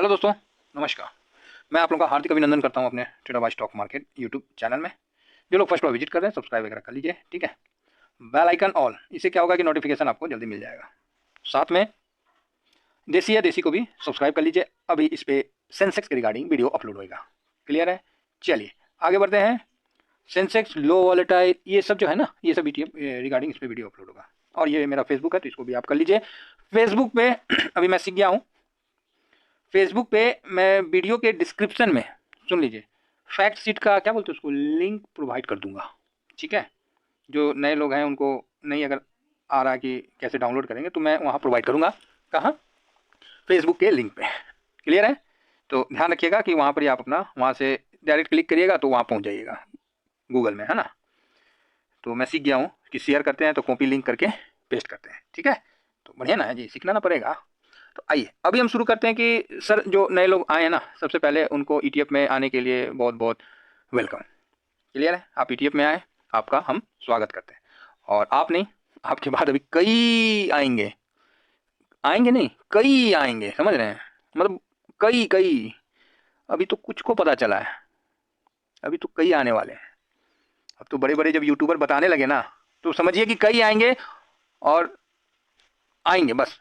Hello दोस्तों, नमस्कार। मैं आप लोगों का हार्दिक अभिनंदन करता हूं अपने trader by stock market YouTube channel में। जो लोग फर्स्ट बार विजिट कर रहे हैं सब्सक्राइब वगैरह कर लीजिए, ठीक है। बेल आइकन ऑल, इससे क्या होगा कि नोटिफिकेशन आपको जल्दी मिल जाएगा। साथ में देसी या देसी को भी सब्सक्राइब कर लीजिए। अभी इस पर सेंसेक्स के रिगार्डिंग वीडियो अपलोड होगा। क्लियर है? चलिए आगे बढ़ते हैं। सेंसेक्स, लो वॉलेटाइल, ये सब जो है ना, ये सब रिगार्डिंग इस पर वीडियो अपलोड होगा। और ये मेरा फेसबुक है तो इसको भी आप कर लीजिए। फेसबुक पे अभी मैं सीख गया हूँ। फेसबुक पे मैं वीडियो के डिस्क्रिप्शन में, सुन लीजिए, फैक्ट शीट का क्या बोलते हैं उसको, लिंक प्रोवाइड कर दूंगा, ठीक है। जो नए लोग हैं उनको नहीं अगर आ रहा कि कैसे डाउनलोड करेंगे तो मैं वहाँ प्रोवाइड करूँगा। कहाँ? फेसबुक के लिंक पे। क्लियर है? तो ध्यान रखिएगा कि वहाँ पर ही आप अपना वहाँ से डायरेक्ट क्लिक करिएगा तो वहाँ पहुँच जाइएगा गूगल में, है ना। तो मैं सीख गया हूँ कि शेयर करते हैं तो कॉपी लिंक करके पेस्ट करते हैं, ठीक है। तो बढ़िया ना है जी, सीखना ना पड़ेगा। तो आइए अभी हम शुरू करते हैं कि सर जो नए लोग आए हैं ना, सबसे पहले उनको ईटीएफ में आने के लिए बहुत बहुत वेलकम। क्लियर है? आप ईटीएफ में आए, आपका हम स्वागत करते हैं। और आप नहीं, आपके बाद अभी कई आएंगे। आएंगे नहीं, कई आएंगे, समझ रहे हैं? मतलब कई कई। अभी तो कुछ को पता चला है, अभी तो कई आने वाले हैं। अब तो बड़े बड़े जब यूट्यूबर बताने लगे ना तो समझिए कि कई आएंगे और आएंगे बस,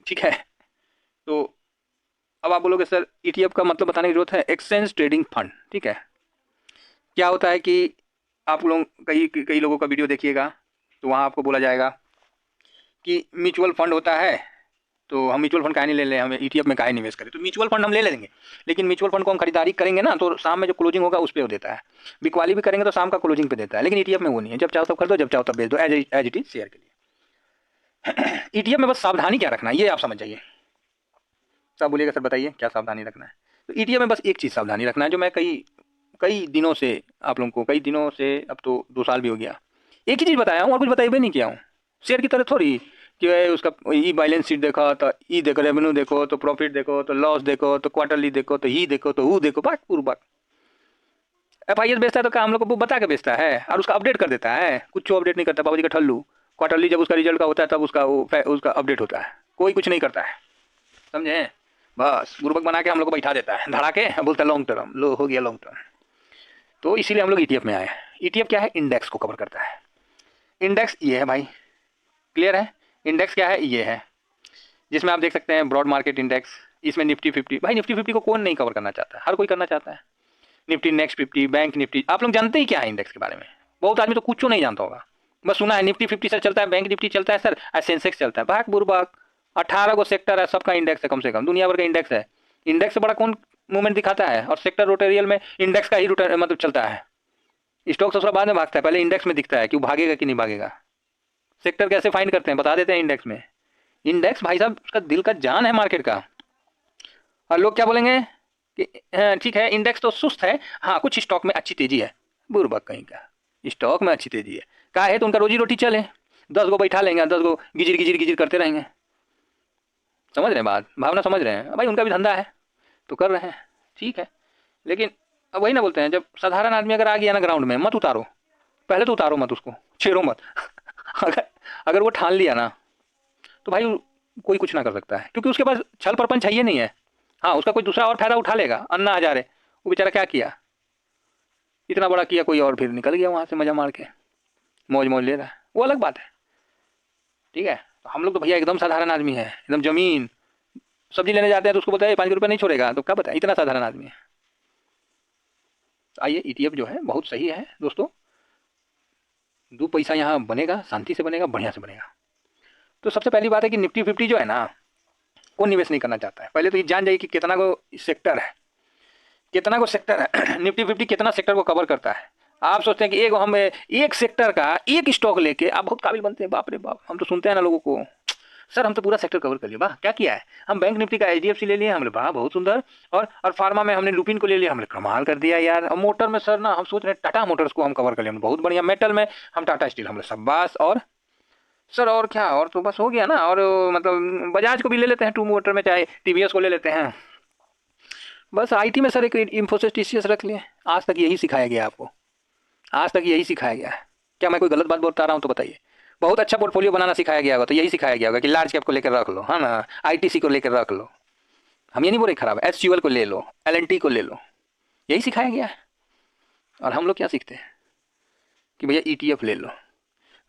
ठीक है। तो अब आप बोलोगे सर ईटीएफ का मतलब बताने की जरूरत है? एक्सचेंज ट्रेडिंग फंड, ठीक है। क्या होता है कि आप लोग कई कई लोगों का वीडियो देखिएगा तो वहाँ आपको बोला जाएगा कि म्यूचुअल फंड होता है, तो हम म्यूचुअल फंड काहे नहीं ले लें, हमें ईटीएफ में काहे निवेश करें। तो म्यूचुअल फंड हम ले लेंगे, लेकिन म्यूचुअल फंड को हम खरीदारी करेंगे ना तो शाम में जो क्लोजिंग होगा उस पर वो देता है। बिकवाली भी करेंगे तो शाम का क्लोजिंग पे देता है, लेकिन ईटीएफ में वो नहीं है। जब चाहो तब खरीदो, जब चाहो तब बेच दो, एज इट इज शेयर के लिए। ईटीएफ में बस सावधानी क्या रखना है ये आप समझ जाइए। सब बोलिएगा सर बताइए क्या सावधानी रखना है। तो ईटीएफ में बस एक चीज़ सावधानी रखना है, जो मैं कई कई दिनों से आप लोगों को, कई दिनों से, अब तो 2 साल भी हो गया, एक ही चीज़ बताया हूँ और कुछ बताया भी नहीं किया हूँ। शेयर की तरह थोड़ी कि उसका ई बैलेंस शीट देखो तो ई देखो, रेवेन्यू देखो तो प्रॉफिट देखो तो लॉस देखो तो क्वार्टरली देखो तो ही देखो तो वो देखो, बाक पूर्वक। एफआईएस बेचता है तो क्या हम लोग को वो बता के बेचता है और उसका अपडेट कर देता है? कुछ अपडेट नहीं करता, बाबू जी का ठल्लू। क्वार्टरली जब उसका रिजल्ट का होता है तब उसका अपडेट होता है, कोई कुछ नहीं करता है, समझे। बस बुर्बक बना के हम लोग को बैठा देता है धड़ा के, बोलता है लॉन्ग टर्म, लो हो गया लॉन्ग टर्म। तो इसीलिए हम लोग ईटीएफ में आए हैं। ईटीएफ क्या है? इंडेक्स को कवर करता है। इंडेक्स ये है भाई, क्लियर है? इंडेक्स क्या है? ये है जिसमें आप देख सकते हैं ब्रॉड मार्केट इंडेक्स। इसमें निफ्टी 50, भाई निफ्टी 50 को कौन नहीं कवर करना चाहता है? हर कोई करना चाहता है। Nifty next 50, bank Nifty. आप लोग जानते ही क्या है इंडेक्स के बारे में? बहुत आदमी तो कुछ नहीं जानता होगा, बस सुना है निफ्टी 50 सर चलता है, बैंक निफ्टी चलता है सर, सेंसेक्स चलता है। भाग बुर्बक, 18 को सेक्टर है, सबका इंडेक्स है, कम से कम दुनिया भर का इंडेक्स है। इंडेक्स से बड़ा कौन मूवमेंट दिखाता है? और सेक्टर रोटेरियल में इंडेक्स का ही मतलब चलता है। स्टॉक तो बाद में भागता है, पहले इंडेक्स में दिखता है कि वो भागेगा कि नहीं भागेगा। सेक्टर कैसे फाइंड करते हैं? बता देते हैं इंडेक्स में। इंडेक्स भाई साहब उसका दिल का जान है मार्केट का। और लोग क्या बोलेंगे कि ठीक है इंडेक्स तो सुस्त है, हाँ कुछ स्टॉक में अच्छी तेजी है। बुर्बक कहीं का, स्टॉक में अच्छी तेजी है क्या है? तो उनका रोजी रोटी चले, 10 गो बैठा लेंगे, 10 गो गिजिर गिजिर गिजिर करते रहेंगे। समझ रहे हैं बात, भावना समझ रहे हैं? भाई उनका भी धंधा है तो कर रहे हैं, ठीक है। लेकिन अब वही ना बोलते हैं, जब साधारण आदमी अगर आ गया ना ग्राउंड में, मत उतारो, पहले तो उतारो मत उसको, छेड़ो मत। अगर अगर वो ठान लिया ना तो भाई कोई कुछ ना कर सकता है, क्योंकि उसके पास छल प्रपंच चाहिए नहीं है। हाँ उसका कोई दूसरा और फायदा उठा लेगा। अन्ना हजारे, वो बेचारा क्या किया, इतना बड़ा किया कोई और फिर निकल गया वहाँ से मजा मार के, मौज मौज ले रहा है, वो अलग बात है, ठीक है। तो हम लोग तो भैया एकदम साधारण आदमी है, एकदम जमीन। सब्जी लेने जाते हैं तो उसको बोलते हैं 5 रुपये नहीं छोड़ेगा, तो क्या बताए, इतना साधारण आदमी है। तो आइए ईटीएफ जो है बहुत सही है दोस्तों, 2 पैसा यहाँ बनेगा, शांति से बनेगा, बढ़िया से बनेगा। तो सबसे पहली बात है कि निफ्टी 50 जो है ना, कौन निवेश नहीं करना चाहता है? पहले तो ये जान जाइए कि कितना को सेक्टर है, कितना को सेक्टर है। निफ्टी 50 कितना सेक्टर को कवर करता है? आप सोचते हैं कि एक हम एक सेक्टर का एक स्टॉक लेके आप बहुत काबिल बनते हैं, बाप रे बाप। हम तो सुनते हैं ना लोगों को, सर हम तो पूरा सेक्टर कवर कर लिए, वाह क्या किया है। हम बैंक निफ्टी का एचडीएफसी ले लिए, हमने वाह बहुत सुंदर। और फार्मा में हमने लुपिन को ले लिया, हमने कमाल कर दिया यार। और मोटर में सर ना हम सोच रहे हैं टाटा मोटर्स को हम कवर कर लिया, बहुत बढ़िया। मेटल में हम टाटा स्टील, हमने शाबाश। और सर और क्या, और तो बस हो गया ना। और मतलब बजाज को भी ले लेते हैं टू मोटर में, चाहे टीवीएस को ले लेते हैं। बस आईटी में सर एक इंफोसिस टीसीएस रख लिए। आज तक यही सिखाया गया आपको, आज तक यही सिखाया गया है। क्या मैं कोई गलत बात बता रहा हूँ तो बताइए। बहुत अच्छा पोर्टफोलियो बनाना सिखाया गया होगा तो यही सिखाया गया होगा कि लार्ज कैप को लेकर रख लो, है ना, आईटीसी को लेकर रख लो, हम ये नहीं बोल रहे खराब है, एसक्यूएल को ले लो, एलएनटी को ले लो, यही सिखाया गया है। और हम लोग क्या सीखते हैं कि भैया ईटीएफ ले लो।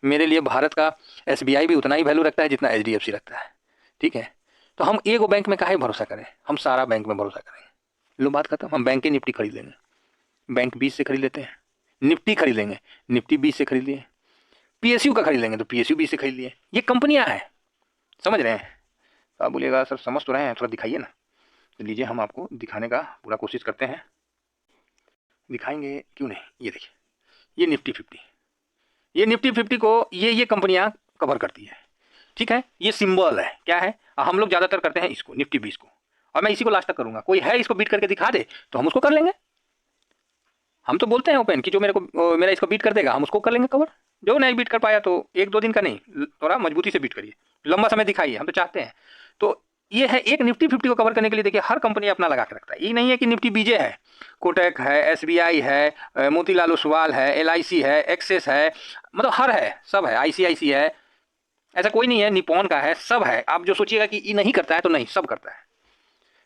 मेरे लिए भारत का एसबीआई भी उतना ही वैल्यू रखता है जितना एचडीएफसी रखता है, ठीक है। तो हम एक बैंक में काहे भरोसा करें, हम सारा बैंक में भरोसा करेंगे। लो बात खत्म। हम बैंक की निफ्टी खरीद लेंगे, बैंक 20 से खरीद लेते हैं। निफ्टी खरीद लेंगे, निफ्टी 20 से खरीद लिए। पीएसयू का खरीद लेंगे तो पीएसयू 20 से खरीद लिए। ये कंपनियां हैं, समझ रहे हैं। तो आप बोलिएगा सर समझ तो रहे हैं, थोड़ा दिखाइए ना। तो लीजिए हम आपको दिखाने का पूरा कोशिश करते हैं, दिखाएंगे क्यों नहीं। ये देखिए, ये निफ्टी 50, ये निफ्टी 50 को ये कंपनियां कवर करती है, ठीक है। ये सिंबल है, क्या है, हम लोग ज़्यादातर करते हैं इसको, निफ्टी 20 को। और मैं इसी को लास्ट तक करूंगा। कोई है इसको बीट करके दिखा दे तो हम उसको कर लेंगे। हम तो बोलते हैं ओपन कि जो मेरा इसको बीट कर देगा हम उसको कर लेंगे कवर। जो नहीं बीट कर पाया तो 1-2 दिन का नहीं, थोड़ा मजबूती से बीट करिए, लंबा समय दिखाइए, हम तो चाहते हैं। तो ये है एक निफ्टी 50 को कवर करने के लिए। देखिए हर कंपनी अपना लगा के रखता है। ये नहीं है कि निफ्टी बीजे है, कोटक है, एसबीआई है, मोतीलाल ओसवाल है, एलआईसी है, एक्सिस है, मतलब हर है, सब है, आईसीआईसी है, ऐसा कोई नहीं है, निपॉन का है, सब है। आप जो सोचिएगा कि ये नहीं करता है तो नहीं, सब करता है।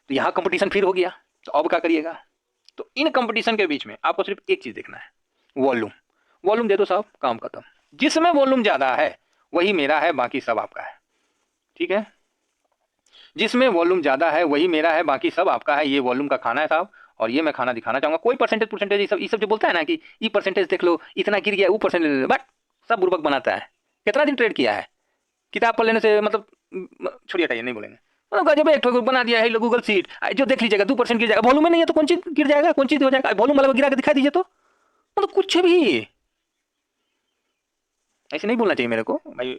तो यहाँ कंपटीशन फिर हो गया, तो अब क्या करिएगा। तो इन कंपटीशन के बीच में आपको सिर्फ एक चीज़ देखना है, वॉल्यूम। वॉल्यूम दे दो साहब, काम खत्म। जिसमें वॉल्यूम ज़्यादा है वही मेरा है, बाकी सब आपका है, ठीक है। जिसमें वॉल्यूम ज़्यादा है वही मेरा है, बाकी सब आपका है। ये वॉल्यूम का खाना है साहब, और ये मैं खाना दिखाना चाहूँगा। कोई परसेंटेज ये सब जो बोलता है ना कि ये परसेंटेज देख लो, इतना गिर गया, वो परसेंटेज, बट सब बुर्बक बनाता है। कितना दिन ट्रेड किया है, किताब पढ़ लेने से मतलब, छोड़िए हटाइए, नहीं बोलेंगे। मतलब गजब एक बना दिया है गूगल सीट, जो देख लीजिएगा 2% गिर जाएगा। वॉल्यूम में नहीं है तो कौन चीज़ गिर जाएगा, कौन चीज़ हो जाएगा। वॉल्यूम वाला गिरा के दिखा दीजिए तो, मतलब कुछ भी ऐसे नहीं बोलना चाहिए मेरे को भाई।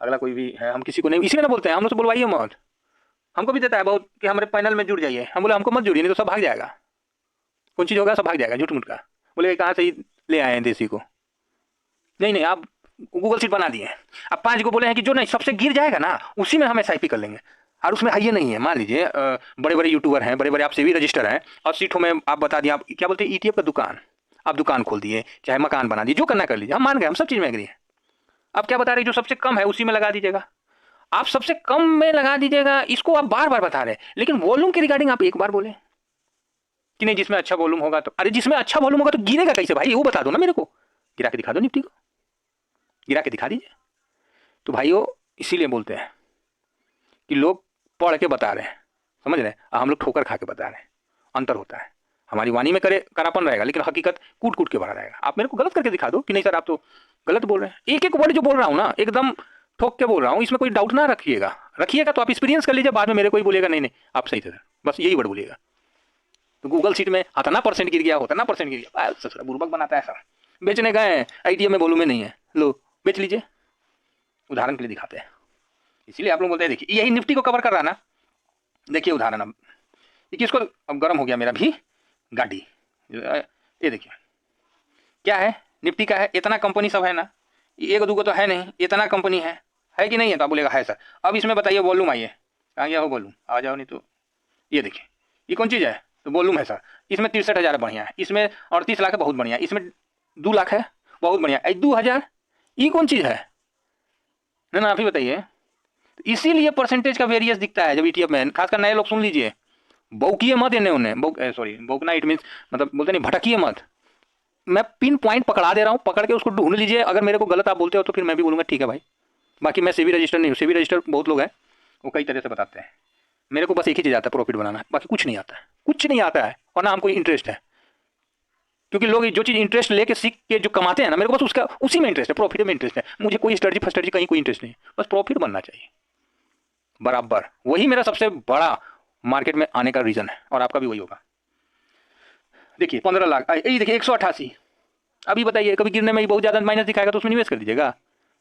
अगला कोई भी है, हम किसी को नहीं, इसीलिए ना बोलते हैं, हम लोग से बोलवाइए मत। हमको भी देता है बहुत कि हमारे पैनल में जुड़ जाइए, हम बोले हमको मत जुड़िए नहीं तो सब भाग जाएगा। कौन चीज़ होगा, सब भाग जाएगा झूठ मूठ का। बोले कहाँ से ही ले आए हैं देसी को। नहीं, आप गूगल सीट बना दिए। अब 5 को बोले हैं कि जो नहीं सबसे गिर जाएगा ना उसी में हम एसआईपी कर लेंगे। और उसमें ये नहीं है, मान लीजिए बड़े बड़े यूट्यूबर हैं, बड़े बड़े आप सेबी रजिस्टर हैं, और सीटों में आप बता दिए, आप क्या बोलते हैं ईटीएफ का दुकान, आप दुकान खोल दिए, चाहे मकान बना दिए, जो करना कर लीजिए, हम मान गए, हम सब चीज़ में एग्री हैं। आप क्या बता रहे हैं, जो सबसे कम है उसी में लगा दीजिएगा। आप सबसे कम में लगा दीजिएगा, इसको आप बार बार बता रहे हैं। लेकिन वॉल्यूम के रिगार्डिंग आप एक बार बोले कि नहीं जिसमें अच्छा वॉल्यूम होगा तो, अरे जिसमें अच्छा वॉल्यूम होगा तो गिरेगा कैसे भाई, वो बता दो ना मेरे को। गिरा के दिखा दो, निफ्टी को गिरा के दिखा दीजिए। तो इसीलिए बोलते हैं कि लोग पढ़ के बता रहे हैं, समझ रहे हैं, हम लोग ठोकर खा के बता रहे हैं। अंतर होता है, हमारी वाणी में करापन रहेगा, लेकिन हकीकत कूट कूट के भरा रहेगा। आप मेरे को गलत करके दिखा दो कि नहीं सर आप तो गलत बोल रहे हैं। एक एक वर्ड जो बोल रहा हूँ ना एकदम ठोक के बोल रहा हूँ, इसमें कोई डाउट ना रखिएगा तो आप एक्सपीरियंस कर लीजिए, बाद में मेरे कोई बोलेगा नहीं नहीं आप सही थे सर, बस यही वर्ड बोलिएगा। तो गूगल सीट में इतना परसेंट गिर गया, उतना परसेंट गिर गया, सर बुर्बक बनाता है सर। बेचने गए हैं, आईटीएम में वॉल्यूम में नहीं है, लो बेच लीजिए। उदाहरण के लिए दिखाते हैं, इसीलिए आप लोग बोलते हैं। देखिए यही निफ्टी को कवर कर रहा है ना, देखिए उदाहरण। अब किसको, अब गर्म हो गया मेरा भी गाड़ी। ये देखिए क्या है, निफ्टी का है, इतना कंपनी सब है ना, एक दूगो तो है नहीं, इतना कंपनी है कि नहीं है। तो आप बोलेगा है सर। अब इसमें बताइए वॉल्यूम, आइए कहाँ गया हो वॉल्यूम, आ जाओ नहीं तो। ये देखिए ये कौन चीज़ है, तो वॉल्यूम है सर। इसमें 63,000 बढ़िया है, इसमें 38 लाख है बहुत बढ़िया, इसमें 2 लाख है बहुत बढ़िया, 2,000 ये कौन चीज़ है ना, आप ही बताइए। इसीलिए परसेंटेज का वेरियस दिखता है जब ईटीएफ में, खासकर नए लोग सुन लीजिए, बौकिए मत इन्हें उन्हें, सॉरी बौकना इट मीन्स मतलब बोलते नहीं, भटकिए मत। मैं पिन पॉइंट पकड़ा दे रहा हूँ, पकड़ के उसको ढूंढ लीजिए। अगर मेरे को गलत आप बोलते हो तो फिर मैं भी बोलूँगा ठीक है भाई। बाकी मैं सेबी रजिस्टर नहीं हूँ, सेबी रजिस्टर बहुत लोग हैं वो कई तरह से बताते हैं। मेरे को बस एक ही चीज़ आता है, प्रॉफिट बनाना, बाकी कुछ नहीं आता है, कुछ नहीं आता है। और ना हमको इंटरेस्ट है, क्योंकि लोग जो चीज़ इंटरेस्ट लेके सीख के जो कमाते हैं ना, मेरे को बस उसका उसी में इंटरेस्ट है, प्रॉफिट में इंटरेस्ट है। मुझे कोई स्ट्रेटजी फर्स्ट स्ट्रेटजी कहीं कोई इंटरेस्ट नहीं, बस प्रॉफिट बनना चाहिए बराबर। वही मेरा सबसे बड़ा मार्केट में आने का रीज़न है, और आपका भी वही होगा। देखिए 15 लाख, ये देखिए 188। अभी बताइए कभी गिरने में बहुत ज़्यादा माइनस दिखाएगा तो उसमें निवेश कर दीजिएगा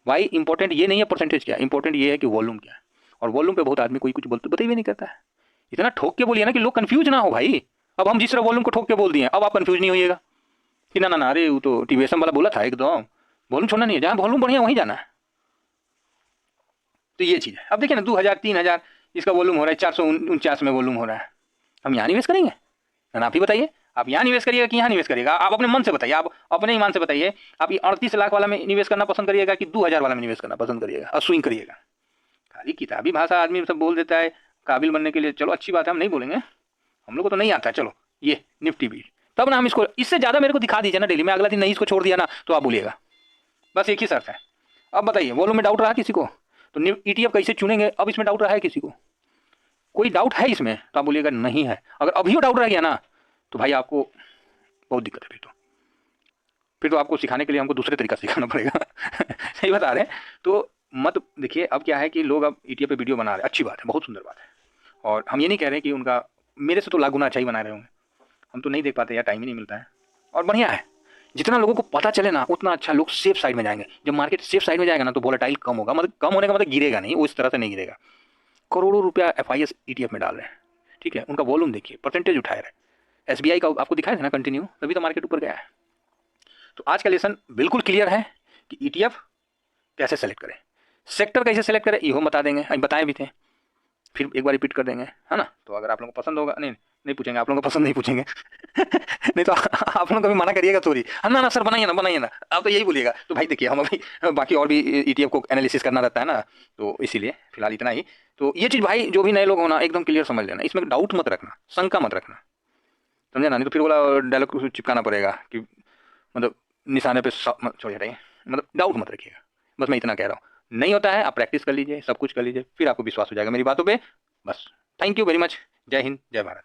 भाई। इंपॉर्टेंट ये नहीं है परसेंटेज क्या, इंपॉर्टेंट ये है कि वॉल्यूम क्या है। और वॉल्यूम पे बहुत आदमी कोई कुछ बोलते बताइए नहीं करता है। इतना ठोक के बोलिए ना कि लोग कंफ्यूज ना हो भाई। अब हम जिस तरह वॉल्यूम को ठोक के बोल दिए, अब आप कंफ्यूज नहीं होइएगा कि ना अरे वो तो टीवीएसएम वाला बोला था एकदम, वॉल्यूम छोड़ना नहीं है, जहाँ वॉल्यूम बढ़िया वहीं जाना है। तो ये चीज़ है। अब देखिए ना 2,000 3,000 इसका वॉल्यूम हो रहा है, 449 में वॉल्यूम हो रहा है। हम यहाँ निवेश करेंगे ना, आप ही बताइए। आप यहाँ निवेश करिएगा कि यहाँ निवेश करिएगा, आप अपने मन से बताइए, आप अपने ईमान से बताइए। आप ये 38 लाख वाला में निवेश करना पसंद करिएगा कि 2,000 वाला में निवेश करना पसंद करिएगा, और स्विंग करिएगा। खाली किताबी भाषा आदमी सब बोल देता है, काबिल बनने के लिए, चलो अच्छी बात है, हम नहीं बोलेंगे, हम लोग को तो नहीं आता है, चलो ये निफ्टी भी, तब ना हम इसको, इससे ज़्यादा मेरे को दिखा दीजिए ना डेली में, अगला दिन नहीं इसको छोड़ दिया ना तो आप बोलिएगा। बस एक ही शर्त है। अब बताइए, वॉल्यूम में डाउट रहा किसी को? तो ETF कैसे चुनेंगे, अब इसमें डाउट रहा है किसी को? कोई डाउट है इसमें तो आप बोलिएगा नहीं है। अगर अभी वो डाउट रह गया ना तो भाई आपको बहुत दिक्कत है, फिर तो आपको सिखाने के लिए हमको दूसरे तरीका सिखाना पड़ेगा। सही बता रहे हैं। तो मत देखिए, अब क्या है कि लोग अब ETF पे वीडियो बना रहे हैं, अच्छी बात है, बहुत सुंदर बात है, और हम ये नहीं कह रहे कि उनका मेरे से तो लाख गुना अच्छा ही बना रहे होंगे, हम तो नहीं देख पाते यार, टाइम ही नहीं मिलता है, और बढ़िया है। जितना लोगों को पता चले ना उतना अच्छा, लोग सेफ साइड में जाएंगे। जब मार्केट सेफ साइड में जाएगा ना तो वोलेटाइल कम होगा, मतलब कम होने का मतलब गिरेगा नहीं, वो इस तरह से नहीं गिरेगा। करोड़ों रुपया FIS ETF में डाल रहे हैं, ठीक है, उनका वॉल्यूम देखिए, परसेंटेज उठाए रहे। SBI का आपको दिखाया था ना कंटिन्यू, तभी तो मार्केट ऊपर गया है। तो आज का लेसन बिल्कुल क्लियर है कि ETF कैसे सेलेक्ट करें, सेक्टर कैसे सेलेक्ट करें, ये हम बता देंगे, अभी बताए भी थे, फिर एक बार रिपीट कर देंगे, है ना। तो अगर आप लोगों को पसंद होगा, नहीं नहीं पूछेंगे, आप लोगों को पसंद नहीं पूछेंगे। नहीं तो आप लोग कभी मना करिएगा सॉरी, हाँ ना सर बनाइए ना, आप तो यही बोलिएगा। तो भाई देखिए, हम अभी बाकी और भी ETF को एनालिसिस करना रहता है ना, तो इसीलिए फिलहाल इतना ही। तो ये चीज़ भाई, जो भी नए लोग हो ना, एकदम क्लियर समझ लेना, इसमें डाउट मत रखना, शंका मत रखना, समझे ना, नहीं तो फिर बोला डायलॉग चिपकाना पड़ेगा कि मतलब निशाने पे छोड़ हटाइए, मतलब डाउट मत रखिएगा, बस मैं इतना कह रहा हूँ। नहीं होता है, आप प्रैक्टिस कर लीजिए, सब कुछ कर लीजिए, फिर आपको विश्वास हो जाएगा मेरी बातों पे। बस, थैंक यू वेरी मच। जय हिंद, जय भारत।